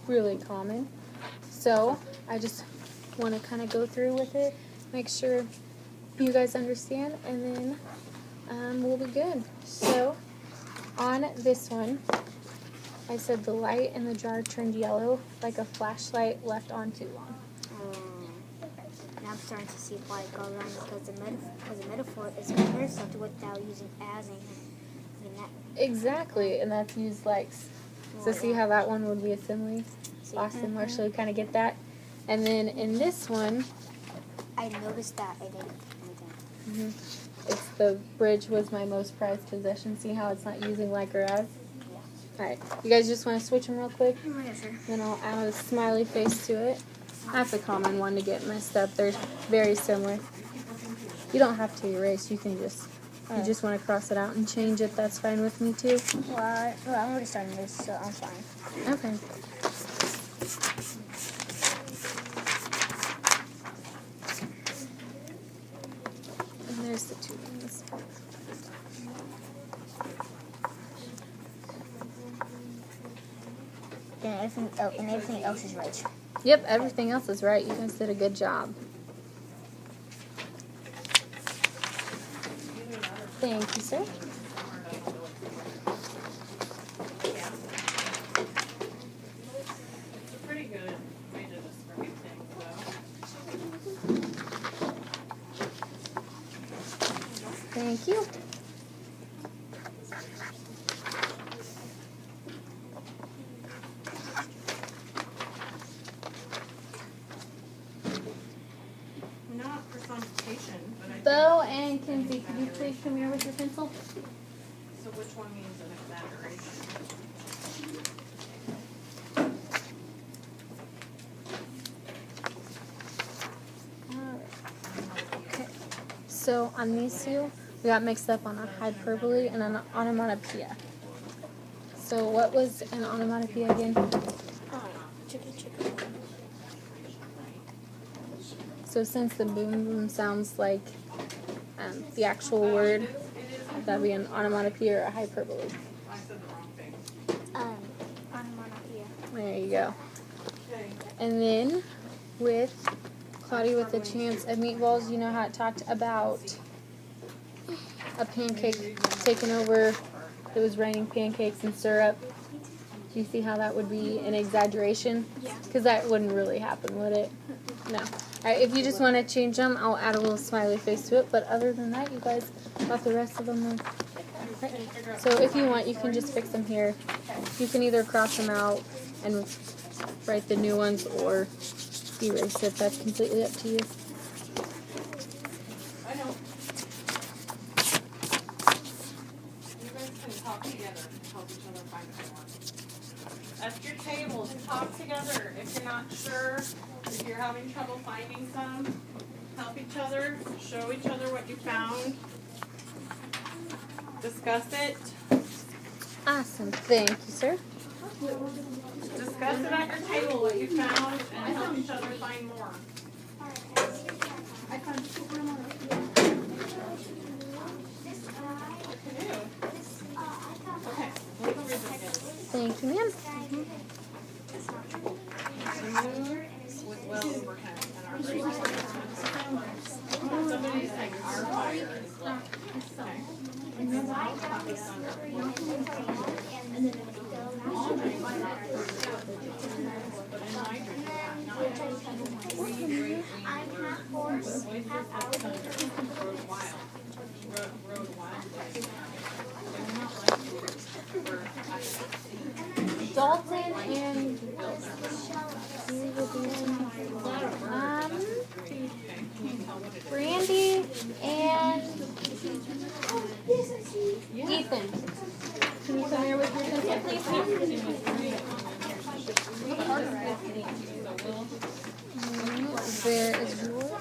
really common. So I just want to kind of go through with it, make sure you guys understand, and then we'll be good. So on this one, I said the light in the jar turned yellow like a flashlight left on too long. Now I'm starting to see why it goes on, because the metaphor is compare something without using as and that. Exactly, and that's used like. So see how that one would be a simile? Similar, so you kind of get that. And then in this one, I noticed that I didn't. it's the bridge was my most prized possession. See how it's not using like or as? Yeah. Alright, you guys just want to switch them real quick? Yeah, sure. Then I'll add a smiley face to it. That's a common one to get messed up. They're very similar. You don't have to erase. You can just, if you just want to cross it out and change it, that's fine with me too. Well, I'm already starting this, so I'm fine. Okay. And there's the two ones. And everything else is right. Yep, everything else is right. You guys did a good job. Thank you, sir. Pretty good. We did a spring thing, Thank you. not personification, but I think. Bo and Kinsey, could you please come here with your pencil? So which one means an exaggeration? Okay. So on these two, we got mixed up on a hyperbole and an onomatopoeia. So what was an onomatopoeia again? Chicken. So since the boom boom sounds like the actual word, that'd be an onomatopoeia or a hyperbole. I said the wrong thing. Onomatopoeia. There you go. Okay. And then with Cloudy with a Chance of Meatballs, you know how it talked about a pancake taking over. It was raining pancakes and syrup. Do you see how that would be an exaggeration? Yeah. Because that wouldn't really happen, would it? No. Alright, if you just want to change them, I'll add a little smiley face to it. But other than that, you guys got the rest of them. Right. So if you want, you can just fix them here. You can either cross them out and write the new ones or erase it. That's completely up to you. I know. You guys can talk together and help each other find someone. At your tables, talk together. If you're not sure, if you're having trouble finding some, help each other, show each other what you found, discuss it. Awesome. Thank you, sir. Discuss it at your table what you found and help each other find more. Canoe. Okay, we'll read this again. Thank you, ma'am. Canoe with well overhead and our great somebody's saying our fire is low. Okay. Dalton and Brandy and Ethan. Can you come here with your pencil, please? There is yours.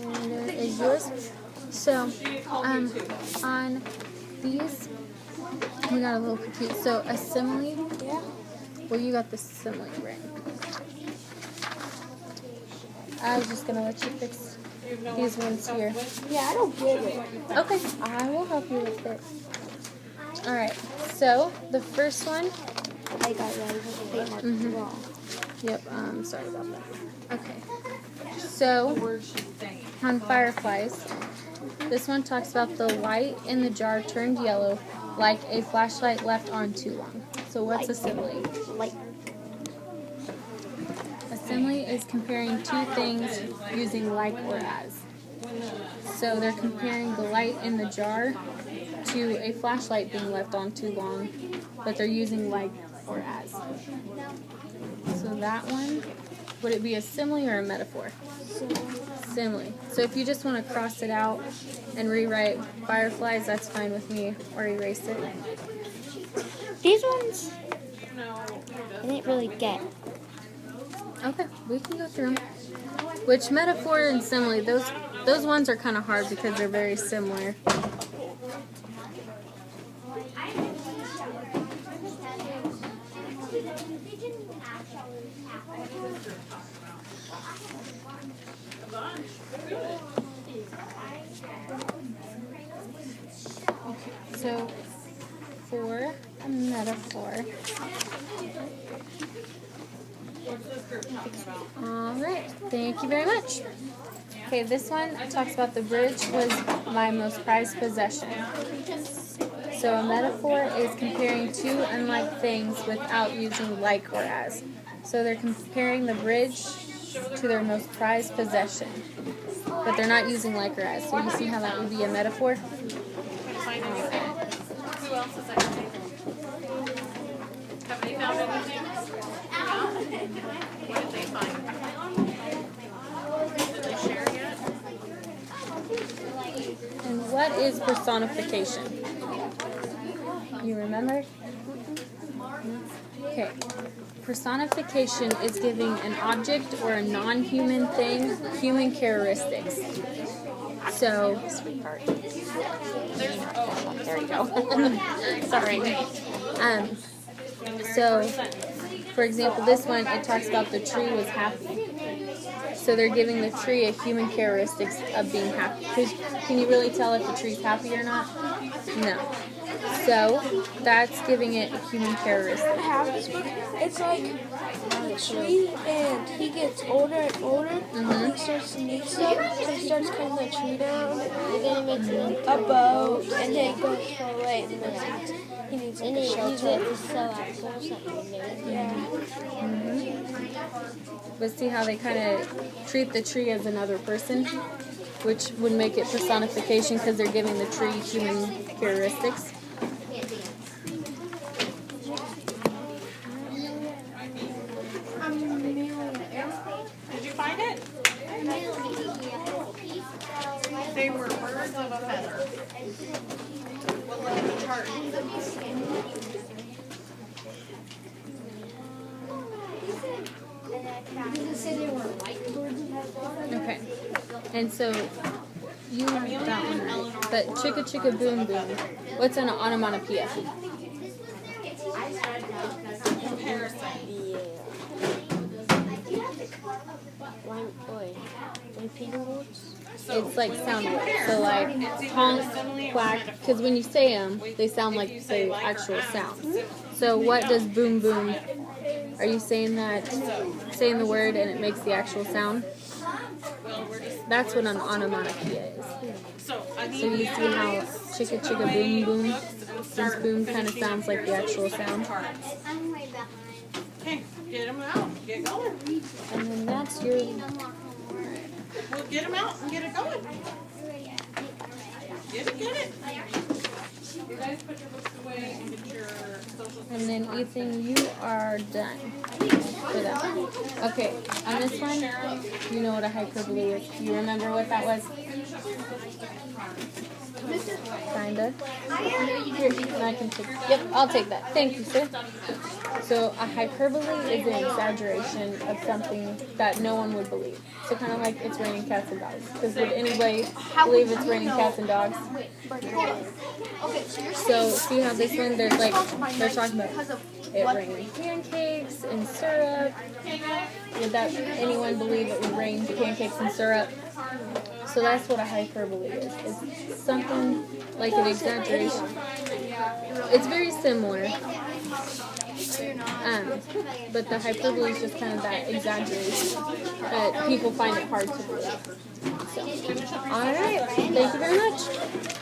And there is yours. So, on these, we got a little confused. So, a simile. Yeah. Well, you got the simile right. I was just gonna let you fix these ones here. Yeah, I don't get it. Okay, I will help you with it. Alright, so the first one, I got it. wrong. Yep, sorry about that. Okay. So, on fireflies, this one talks about the light in the jar turned yellow like a flashlight left on too long. So what's a simile? Light. A simile is comparing two things using like or as. So they're comparing the light in the jar to a flashlight being left on too long, but they're using like or as. So that one, would it be a simile or a metaphor? Simile. So if you just want to cross it out and rewrite fireflies, that's fine with me, or erase it. These ones, I didn't really get. Okay, we can go through them. Which metaphor and simile, those ones are kind of hard because they're very similar. So, for a metaphor. Alright, thank you very much. Okay, this one talks about the bridge was my most prized possession. So a metaphor is comparing two unlike things without using like or as. So they're comparing the bridge to their most prized possession, but they're not using like or as. So you see how that would be a metaphor? Who else is at your table? Have they found anything? What did they find? Did they share yet? And what is personification? You remember? Okay. Personification is giving an object or a non-human thing human characteristics. So, There you go. sorry. So, for example, this one, it talks about the tree was happy. So they're giving the tree a human characteristics of being happy. 'Cause can you really tell if the tree's happy or not? No. So that's giving it a human characteristic. Have this book. It's like a tree, and he gets older and older. He starts to need stuff, so he starts cutting the tree down. And then it makes it A boat, and then he goes far away, and then he needs like and a then you use shelter. it to sell apples or something. Yeah. But see how they kind of treat the tree as another person, which would make it personification because they're giving the tree human characteristics. Did you find it? They were birds of a feather. Well, look at the chart. Okay. And so you got that one right. But chicka chicka boom boom. What's an onomatopoeia? It's like sound words. So like honk, quack. Because when you say them, they sound like the actual sound. So what does boom boom? Are you saying that, saying the word and it makes the actual sound? That's what an onomatopoeia is. So So you see how chicka chicka boom boom? This boom kind of sounds like the actual sound. Okay, get them out. Get going. And then that's your... Well, get them out and get it going. Get it, get it. You guys put your books away and get your social. And then Ethan, you are done for that one. Okay, on this one, you know what a hyperbole is. You remember what that was? Kinda. Here, Ethan, I can take. Yep, I'll take that. Thank you, sir. So a hyperbole is an exaggeration of something that no one would believe. So kind of like it's raining cats and dogs. Because would anybody believe it's raining cats and dogs? So see how this one, there's like, they're talking about it raining pancakes and syrup. Would that anyone believe it would rain pancakes and syrup? So that's what a hyperbole is. It's something like an exaggeration. It's very similar. But the hyperbole is just kind of that exaggeration that people find it hard to believe. So, all right, thank you very much.